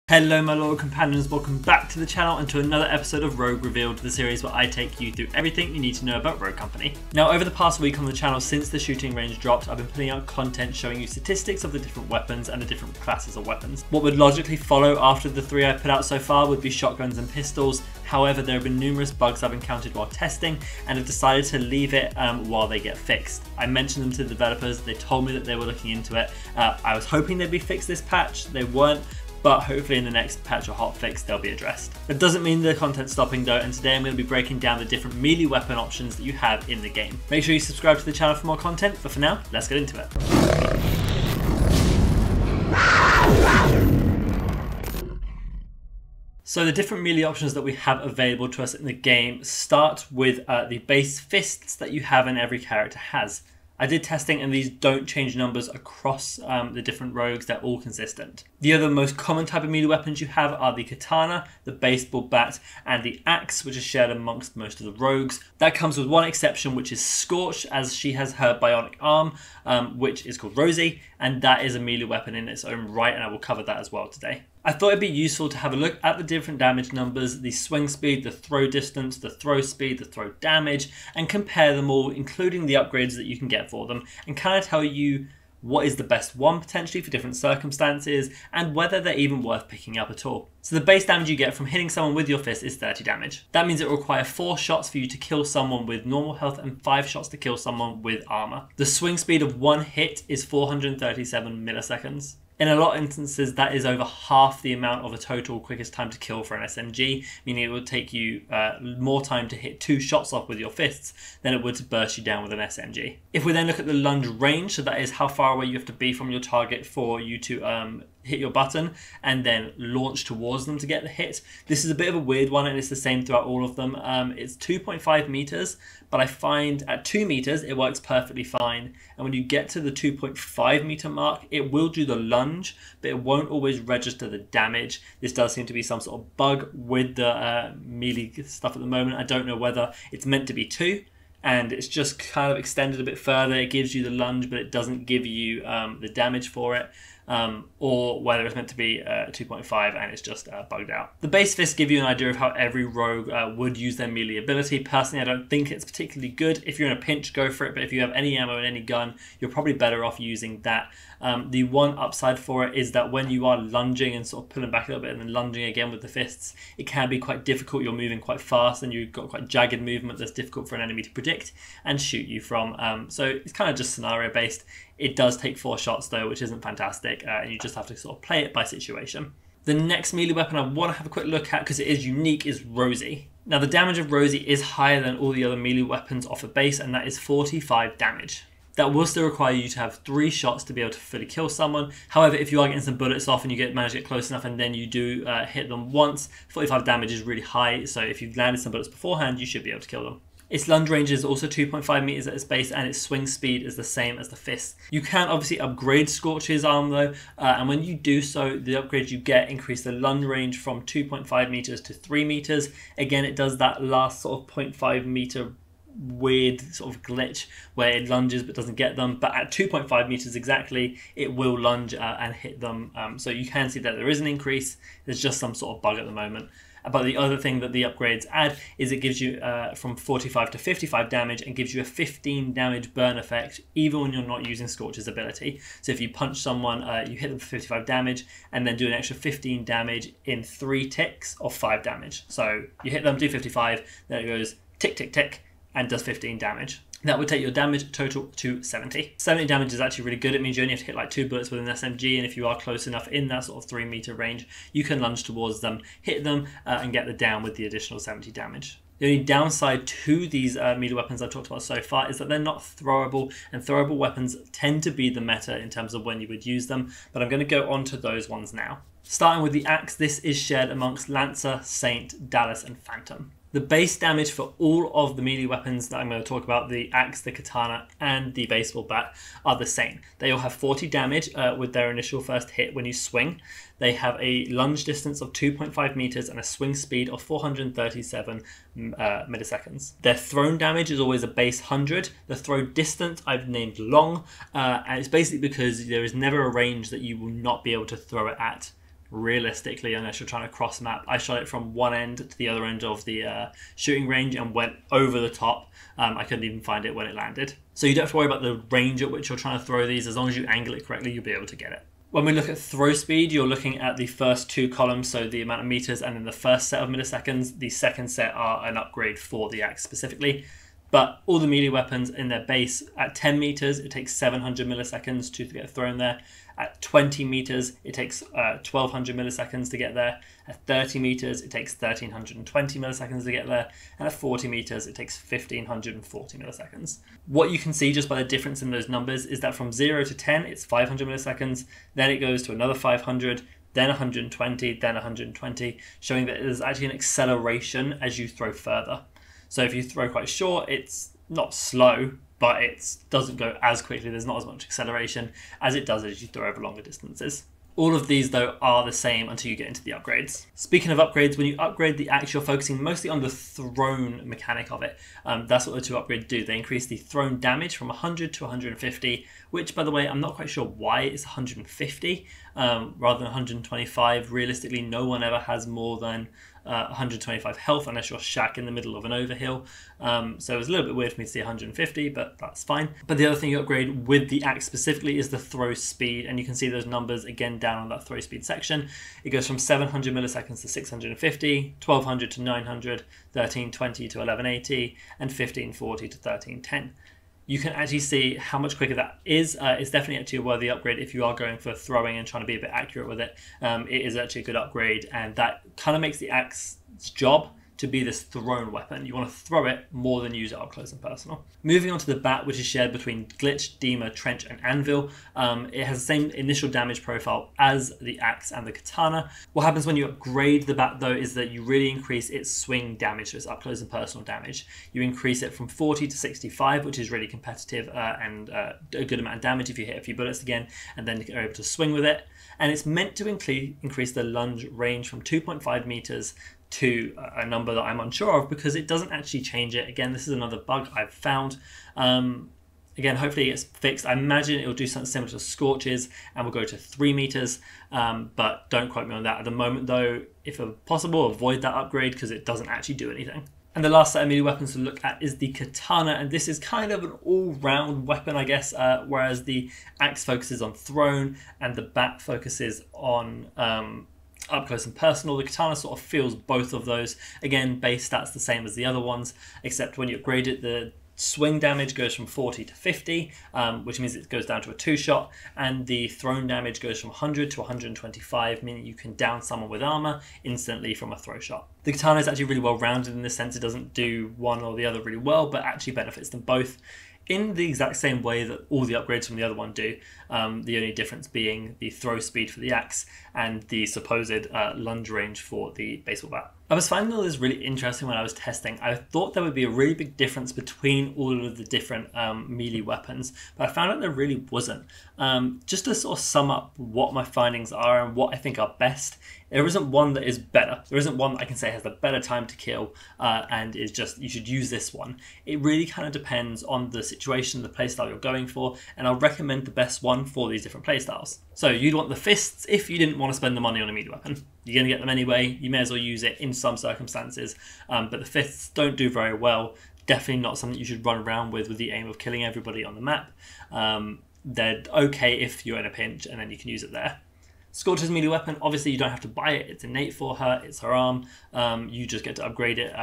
Hello my loyal companions, welcome back to the channel and to another episode of Rogue Revealed, the series where I take you through everything you need to know about Rogue Company. Now over the past week on the channel, since the shooting range dropped, I've been putting out content showing you statistics of the different weapons and the different classes of weapons. What would logically follow after the three I put out so far would be shotguns and pistols. However, there have been numerous bugs I've encountered while testing and have decided to leave it while they get fixed. I mentioned them to the developers, they told me that they were looking into it. I was hoping they'd be fixed this patch, they weren't. But hopefully in the next patch or hotfix they'll be addressed. That doesn't mean the content's stopping though, and today I'm going to be breaking down the different melee weapon options that you have in the game. Make sure you subscribe to the channel for more content, but for now, let's get into it. So the different melee options that we have available to us in the game start with the base fists that you have and every character has. I did testing and these don't change numbers across the different rogues, they're all consistent. The other most common type of melee weapons you have are the Katana, the baseball bat, and the axe, which is shared amongst most of the rogues. That comes with one exception, which is Scorch, as she has her bionic arm, which is called Rosie, and that is a melee weapon in its own right, and I will cover that as well today. I thought it'd be useful to have a look at the different damage numbers, the swing speed, the throw distance, the throw speed, the throw damage, and compare them all, including the upgrades that you can get for them, and kind of tell you what is the best one potentially for different circumstances, and whether they're even worth picking up at all. So the base damage you get from hitting someone with your fist is 30 damage. That means it will require 4 shots for you to kill someone with normal health and 5 shots to kill someone with armor. The swing speed of one hit is 437 milliseconds. In a lot of instances, that is over half the amount of a total quickest time to kill for an SMG, meaning it would take you more time to hit 2 shots off with your fists than it would to burst you down with an SMG. If we then look at the lunge range, so that is how far away you have to be from your target for you to hit your button and then launch towards them to get the hit. This is a bit of a weird one and it's the same throughout all of them. It's 2.5 meters, but I find at 2 meters it works perfectly fine, and when you get to the 2.5 meter mark it will do the lunge, but it won't always register the damage. This does seem to be some sort of bug with the melee stuff at the moment. I don't know whether it's meant to be 2 and it's just kind of extended a bit further. It gives you the lunge but it doesn't give you the damage for it. Or whether it's meant to be 2.5 and it's just bugged out. The base fists give you an idea of how every rogue would use their melee ability. Personally, I don't think it's particularly good. If you're in a pinch, go for it, but if you have any ammo and any gun, you're probably better off using that. The one upside for it is that when you are lunging and sort of pulling back a little bit and then lunging again with the fists, it can be quite difficult. You're moving quite fast and you've got quite jagged movement that's difficult for an enemy to predict and shoot you from. So it's kind of just scenario based. It does take 4 shots though, which isn't fantastic, and you just have to sort of play it by situation. The next melee weapon I want to have a quick look at, because it is unique, is Rosie. Now the damage of Rosie is higher than all the other melee weapons off a base, and that is 45 damage. That will still require you to have 3 shots to be able to fully kill someone. However, if you are getting some bullets off and you manage to get close enough and then you do hit them once, 45 damage is really high, so if you've landed some bullets beforehand, you should be able to kill them. Its lunge range is also 2.5 meters at its base, and its swing speed is the same as the fist. You can obviously upgrade Scorch's arm though, and when you do so, the upgrades you get increase the lunge range from 2.5 meters to 3 meters. Again, it does that last sort of 0.5 meter weird sort of glitch where it lunges but doesn't get them, but at 2.5 meters exactly it will lunge and hit them. So you can see that there is an increase. There's just some sort of bug at the moment. But the other thing that the upgrades add is it gives you from 45 to 55 damage and gives you a 15 damage burn effect even when you're not using Scorch's ability. So if you punch someone, you hit them for 55 damage and then do an extra 15 damage in 3 ticks of 5 damage. So you hit them, do 55, then it goes tick, tick, tick, and does 15 damage. That would take your damage total to 70. 70 damage is actually really good. It means you only have to hit like 2 bullets with an SMG, and if you are close enough in that sort of 3 meter range, you can lunge towards them, hit them, and get the down with the additional 70 damage. The only downside to these melee weapons I've talked about so far is that they're not throwable, and throwable weapons tend to be the meta in terms of when you would use them, but I'm going to go on to those ones now. Starting with the axe, this is shared amongst Lancer, Saint, Dallas, and Phantom. The base damage for all of the melee weapons that I'm going to talk about, the axe, the katana, and the baseball bat, are the same. They all have 40 damage with their initial first hit when you swing. They have a lunge distance of 2.5 meters and a swing speed of 437 milliseconds. Their thrown damage is always a base 100. The throw distance I've named long, and it's basically because there is never a range that you will not be able to throw it at. realistically, unless you're trying to cross map. I shot it from one end to the other end of the shooting range and went over the top. I couldn't even find it when it landed. So you don't have to worry about the range at which you're trying to throw these. As long as you angle it correctly, you'll be able to get it. When we look at throw speed, you're looking at the first two columns, so the amount of meters, and then the first set of milliseconds. The second set are an upgrade for the axe specifically. But all the melee weapons in their base, at 10 meters, it takes 700 milliseconds to get thrown there. At 20 meters, it takes 1200 milliseconds to get there. At 30 meters, it takes 1320 milliseconds to get there. And at 40 meters, it takes 1540 milliseconds. What you can see just by the difference in those numbers is that from 0 to 10, it's 500 milliseconds. Then it goes to another 500, then 120, then 120, showing that there's actually an acceleration as you throw further. So if you throw quite short, it's not slow, but it doesn't go as quickly. There's not as much acceleration as it does as you throw over longer distances. All of these, though, are the same until you get into the upgrades. Speaking of upgrades, when you upgrade the axe, you're focusing mostly on the thrown mechanic of it. That's what the two upgrades do. They increase the thrown damage from 100 to 150, which, by the way, I'm not quite sure why it's 150 rather than 125. Realistically, no one ever has more than 125 health unless you're Shaq in the middle of an overhill. So it was a little bit weird for me to see 150, but that's fine. But the other thing you upgrade with the axe specifically is the throw speed, and you can see those numbers again down on that throw speed section. It goes from 700 milliseconds to 650, 1200 to 900, 1320 to 1180, and 1540 to 1310. You can actually see how much quicker that is. It's definitely actually a worthy upgrade if you are going for throwing and trying to be a bit accurate with it. It is actually a good upgrade, and that kind of makes the axe's job to be this thrown weapon. You want to throw it more than use it up close and personal. Moving on to the bat, which is shared between Glitch, Dima, Trench, and Anvil. It has the same initial damage profile as the axe and the katana. What happens when you upgrade the bat, though, is that you really increase its swing damage, so it's up close and personal damage. You increase it from 40 to 65, which is really competitive and a good amount of damage if you hit a few bullets again, and then you're able to swing with it. And it's meant to increase the lunge range from 2.5 meters to a number that I'm unsure of because it doesn't actually change it. Again, this is another bug I've found. Again, hopefully it gets fixed. I imagine it will do something similar to Scorch's and will go to 3 meters, but don't quote me on that. At the moment though, if possible, avoid that upgrade because it doesn't actually do anything. And the last set of melee weapons to look at is the katana, and this is kind of an all-round weapon, I guess, whereas the axe focuses on thrown and the bat focuses on up close and personal. The katana sort of feels both of those. Again, base stats the same as the other ones, except when you upgrade it, the swing damage goes from 40 to 50, which means it goes down to a 2-shot, and the thrown damage goes from 100 to 125, meaning you can down someone with armor instantly from a throw shot. The katana is actually really well rounded in this sense. It doesn't do one or the other really well, but actually benefits them both in the exact same way that all the upgrades from the other one do, the only difference being the throw speed for the axe and the supposed lunge range for the baseball bat. I was finding all this really interesting when I was testing. I thought there would be a really big difference between all of the different melee weapons, but I found out there really wasn't. Just to sort of sum up what my findings are and what I think are best, there isn't one that is better. There isn't one that I can say has the better time to kill and is just, you should use this one. It really kind of depends on the situation, the playstyle you're going for, and I'll recommend the best one for these different playstyles. So you'd want the fists if you didn't want to spend the money on a melee weapon. You're going to get them anyway, you may as well use it in some circumstances, but the fists don't do very well. Definitely not something you should run around with the aim of killing everybody on the map. They're okay if you're in a pinch and then you can use it there. Scorch's melee weapon, obviously you don't have to buy it, it's innate for her, it's her arm, you just get to upgrade it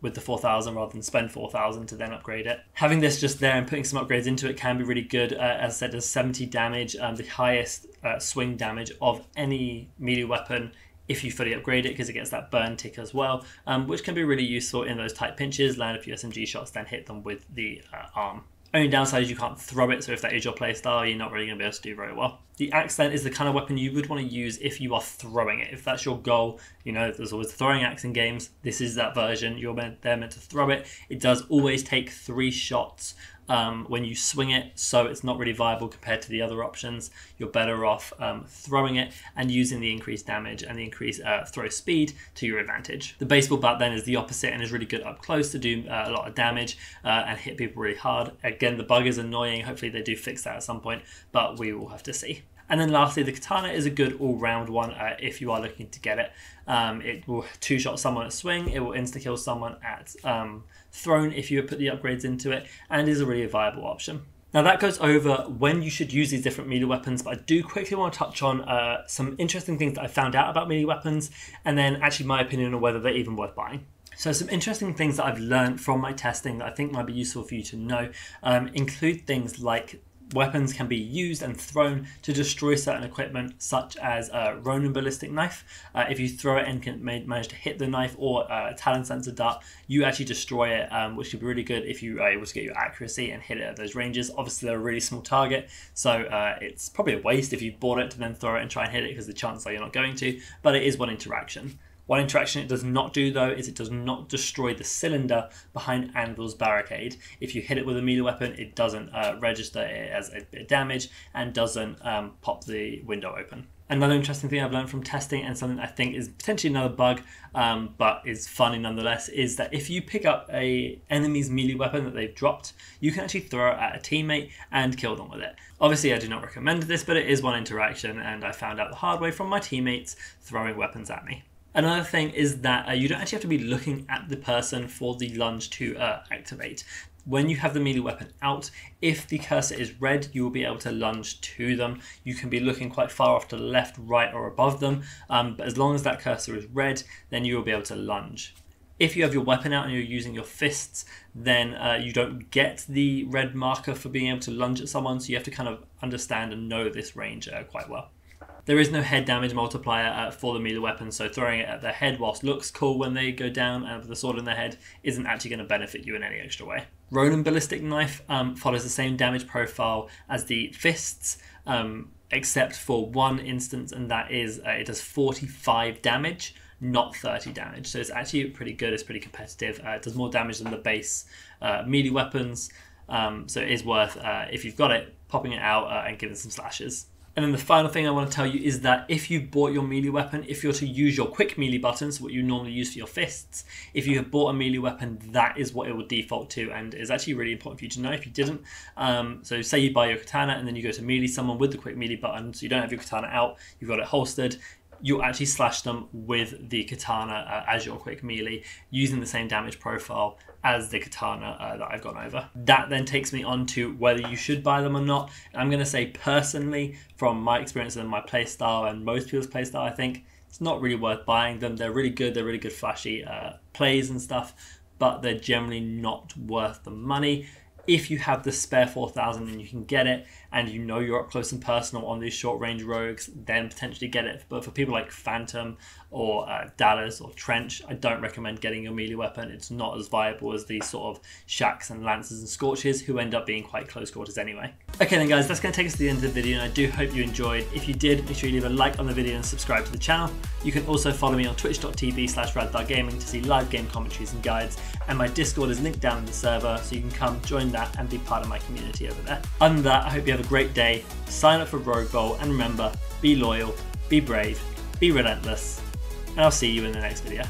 with the 4,000 rather than spend 4,000 to then upgrade it. Having this just there and putting some upgrades into it can be really good. As I said, does 70 damage, the highest swing damage of any melee weapon if you fully upgrade it, because it gets that burn tick as well, which can be really useful in those tight pinches, land a few SMG shots, then hit them with the arm. Only downside is you can't throw it, so if that is your playstyle, you're not really going to be able to do very well. The axe then is the kind of weapon you would want to use if you are throwing it. If that's your goal, you know, there's always a throwing axe in games. This is that version. They're meant to throw it. It does always take 3 shots when you swing it, so it's not really viable compared to the other options. You're better off throwing it and using the increased damage and the increased throw speed to your advantage. The baseball bat then is the opposite and is really good up close to do a lot of damage and hit people really hard. Again, the bug is annoying. Hopefully they do fix that at some point, but we will have to see. And then lastly, the Katana is a good all-round one if you are looking to get it. It will two-shot someone at swing, it will insta-kill someone at thrown if you put the upgrades into it, and is a really viable option. Now that goes over when you should use these different melee weapons, but I do quickly want to touch on some interesting things that I found out about melee weapons, and then actually my opinion on whether they're even worth buying. So some interesting things that I've learned from my testing that I think might be useful for you to know include things like weapons can be used and thrown to destroy certain equipment, such as a Ronin ballistic knife. If you throw it and can manage to hit the knife, or a talon sensor dart, you actually destroy it, which could be really good if you are able to get your accuracy and hit it at those ranges. Obviously they're a really small target, so it's probably a waste if you bought it to then throw it and try and hit it, because the chances are you're not going to, but it is one interaction. One interaction it does not do though is it does not destroy the cylinder behind Anvil's barricade. If you hit it with a melee weapon, it doesn't register it as a bit of damage and doesn't pop the window open. Another interesting thing I've learned from testing, and something I think is potentially another bug, but is funny nonetheless, is that if you pick up a enemy's melee weapon that they've dropped, you can actually throw it at a teammate and kill them with it. Obviously I do not recommend this, but it is one interaction, and I found out the hard way from my teammates throwing weapons at me. Another thing is that you don't actually have to be looking at the person for the lunge to activate. When you have the melee weapon out, if the cursor is red, you will be able to lunge to them. You can be looking quite far off to the left, right, or above them, but as long as that cursor is red, then you will be able to lunge. If you have your weapon out and you're using your fists, then you don't get the red marker for being able to lunge at someone, so you have to kind of understand and know this range quite well. There is no head damage multiplier for the melee weapon, so throwing it at their head whilst looks cool when they go down and with the sword in their head isn't actually going to benefit you in any extra way. Ronin ballistic knife follows the same damage profile as the fists, except for one instance, and that is it does 45 damage, not 30 damage. So it's actually pretty good, it's pretty competitive. It does more damage than the base melee weapons, so it is worth, if you've got it, popping it out and giving some slashes. And then the final thing I want to tell you is that if you've bought your melee weapon, if you're to use your quick melee buttons, what you normally use for your fists, if you have bought a melee weapon, that is what it will default to, and is actually really important for you to know if you didn't. So say you buy your katana and then you go to melee someone with the quick melee button, so you don't have your katana out, you've got it holstered, you'll actually slash them with the katana as your quick melee, using the same damage profile as the katana that I've gone over. That then takes me on to whether you should buy them or not. And I'm going to say personally, from my experience and my playstyle and most people's playstyle, I think it's not really worth buying them. They're really good flashy plays and stuff, but they're generally not worth the money. If you have the spare 4,000 and you can get it, and you know you're up close and personal on these short range rogues, then potentially get it. But for people like Phantom or Dallas or Trench, I don't recommend getting your melee weapon. It's not as viable as these sort of Shacks and Lancers and Scorches, who end up being quite close quarters anyway. Okay then guys, that's going to take us to the end of the video, and I do hope you enjoyed. If you did, make sure you leave a like on the video and subscribe to the channel. You can also follow me on twitch.tv/raddargaming to see live game commentaries and guides, and my Discord is linked down in the server, so you can come join that and be part of my community over there. Other than that, I hope you have a great day, sign up for Rogue Bowl, and remember, be loyal, be brave, be relentless, and I'll see you in the next video.